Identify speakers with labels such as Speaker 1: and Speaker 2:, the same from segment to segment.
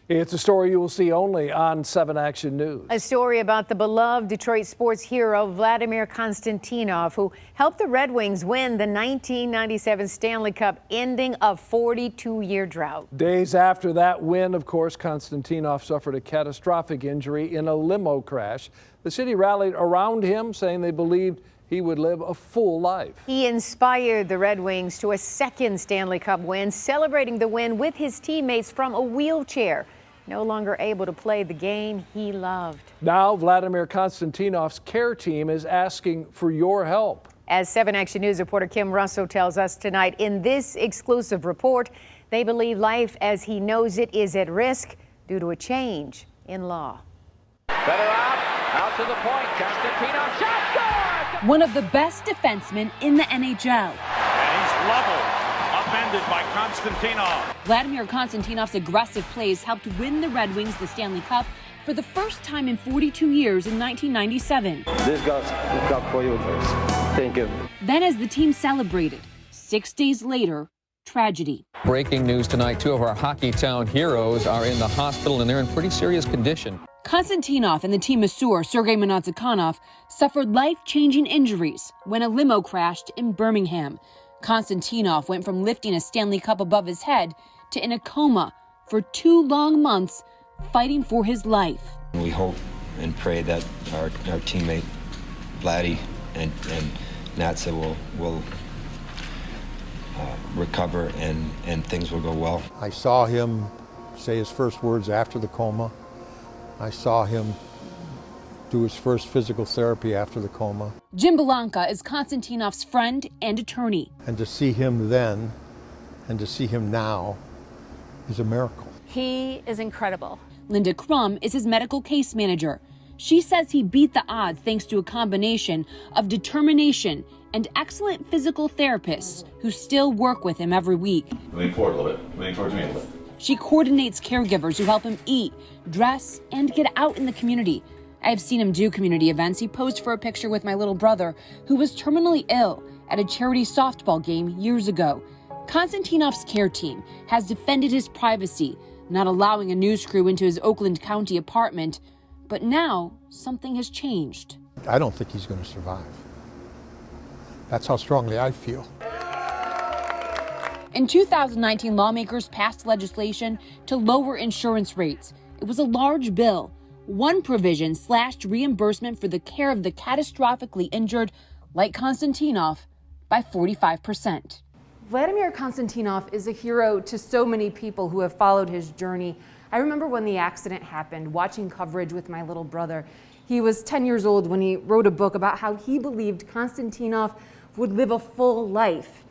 Speaker 1: It's a story you will see only on 7 Action News.
Speaker 2: A story about the beloved Detroit sports hero Vladimir Konstantinov, who helped the Red Wings win the 1997 Stanley Cup, ending a 42-year drought.
Speaker 1: Days after that win, of course, Konstantinov suffered a catastrophic injury in a limo crash. The city rallied around him, saying they believed he would live a full life.
Speaker 2: He inspired the Red Wings to a second Stanley Cup win, celebrating the win with his teammates from a wheelchair. No longer able to play the game he loved.
Speaker 1: Now, Vladimir Konstantinov's care team is asking for your help.
Speaker 2: As 7 Action News reporter Kim Russo tells us tonight in this exclusive report, they believe life as he knows it is at risk due to a change in law.
Speaker 3: Better out to the point. Konstantinov shot, scored!
Speaker 4: One of the best defensemen in the NHL.
Speaker 5: And he's leveled. Upended by Konstantinov.
Speaker 4: Vladimir Konstantinov's aggressive plays helped win the Red Wings the Stanley Cup for the first time in 42 years in 1997.
Speaker 6: This goes cup for you guys. Thank you.
Speaker 4: Then as the team celebrated, 6 days later, tragedy.
Speaker 7: Breaking news tonight, 2 of our Hockey Town heroes are in the hospital and they're in pretty serious condition.
Speaker 4: Konstantinov and the team masseur, Sergei Monotsikhanov, suffered life-changing injuries when a limo crashed in Birmingham. Konstantinov went from lifting a Stanley Cup above his head to in a coma for 2 long months, fighting for his life.
Speaker 8: We hope and pray that our teammate Vladdy and Natsa will recover and things will go well.
Speaker 9: I saw him say his first words after the coma. I saw him do his first physical therapy after the coma.
Speaker 4: Jim Belanca is Konstantinov's friend and attorney.
Speaker 9: And to see him then and to see him now is a miracle.
Speaker 10: He is incredible.
Speaker 4: Linda Crum is his medical case manager. She says he beat the odds thanks to a combination of determination and excellent physical therapists who still work with him every week.
Speaker 5: Lean forward a little bit. Lean towards me a little bit.
Speaker 4: She coordinates caregivers who help him eat, dress, and get out in the community. I have seen him do community events. He posed for a picture with my little brother, who was terminally ill at a charity softball game years ago. Konstantinov's care team has defended his privacy, not allowing a news crew into his Oakland County apartment. But now, something has changed.
Speaker 9: I don't think he's going to survive. That's how strongly I feel.
Speaker 4: In 2019, lawmakers passed legislation to lower insurance rates. It was a large bill. One provision slashed reimbursement for the care of the catastrophically injured, like Konstantinov, by 45%.
Speaker 11: Vladimir Konstantinov is a hero to so many people who have followed his journey. I remember when the accident happened, watching coverage with my little brother. He was 10 years old when he wrote a book about how he believed Konstantinov would live a full life.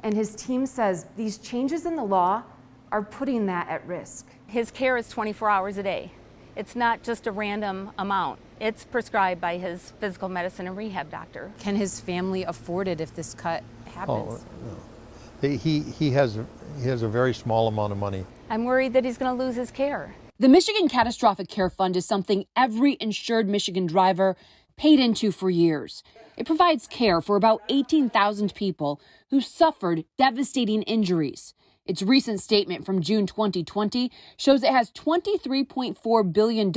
Speaker 11: And his team says these changes in the law are putting that at risk.
Speaker 10: His care is 24 hours a day. It's not just a random amount. It's prescribed by his physical medicine and rehab doctor.
Speaker 11: Can his family afford it if this cut happens?
Speaker 9: Oh, no. He has a very small amount of money.
Speaker 10: I'm worried that he's going to lose his care.
Speaker 4: The Michigan Catastrophic Care Fund is something every insured Michigan driver paid into for years. It provides care for about 18,000 people who suffered devastating injuries. Its recent statement from June 2020 shows it has $23.4 billion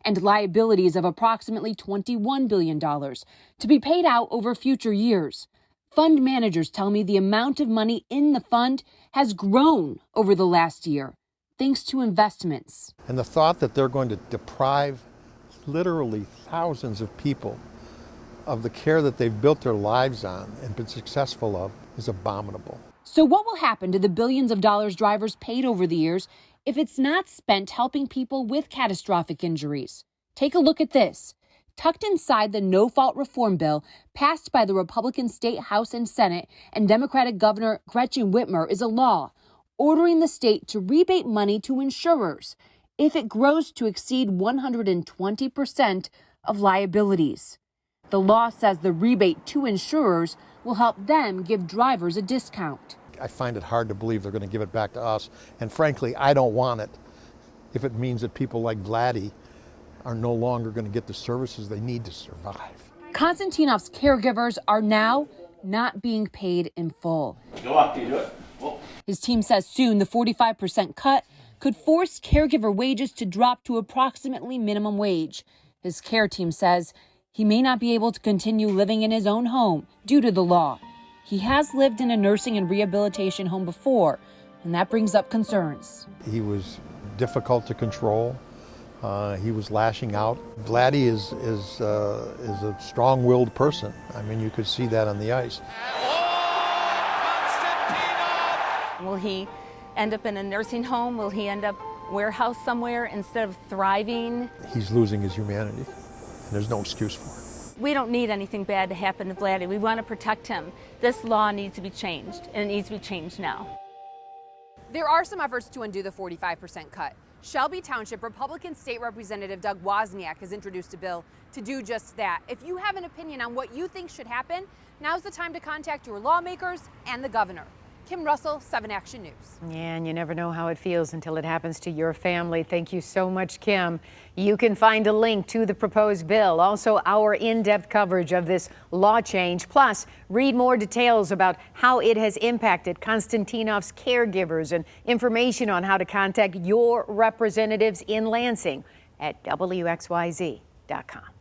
Speaker 4: and liabilities of approximately $21 billion to be paid out over future years. Fund managers tell me the amount of money in the fund has grown over the last year, thanks to investments.
Speaker 9: And the thought that they're going to deprive literally thousands of people of the care that they've built their lives on and been successful of is abominable.
Speaker 4: So what will happen to the billions of dollars drivers paid over the years if it's not spent helping people with catastrophic injuries? Take a look at this. Tucked inside the no-fault reform bill passed by the Republican State House and Senate and Democratic Governor Gretchen Whitmer is a law ordering the state to rebate money to insurers if it grows to exceed 120% of liabilities. The law says the rebate to insurers will help them give drivers a discount.
Speaker 9: I find it hard to believe they're going to give it back to us. And frankly, I don't want it if it means that people like Vladdy are no longer going to get the services they need to survive.
Speaker 4: Konstantinov's caregivers are now not being paid in full.
Speaker 5: Go up, you do it. Whoa.
Speaker 4: His team says soon the 45% cut could force caregiver wages to drop to approximately minimum wage. His care team says he may not be able to continue living in his own home due to the law. He has lived in a nursing and rehabilitation home before, and that brings up concerns.
Speaker 9: He was difficult to control. He was lashing out. Vladdy is a strong-willed person. I mean, you could see that on the ice.
Speaker 10: Will he end up in a nursing home? Will he end up warehouse somewhere instead of thriving?
Speaker 9: He's losing his humanity, and there's no excuse for it.
Speaker 10: We don't need anything bad to happen to Vladdy. We want to protect him. This law needs to be changed, and it needs to be changed now.
Speaker 11: There are some efforts to undo the 45% cut. Shelby Township Republican State Representative Doug Wozniak has introduced a bill to do just that. If you have an opinion on what you think should happen, now's the time to contact your lawmakers and the governor. Kim Russell, 7 Action News.
Speaker 2: Yeah, and you never know how it feels until it happens to your family. Thank you so much, Kim. You can find a link to the proposed bill, also our in-depth coverage of this law change. Plus, read more details about how it has impacted Konstantinov's caregivers and information on how to contact your representatives in Lansing at WXYZ.com.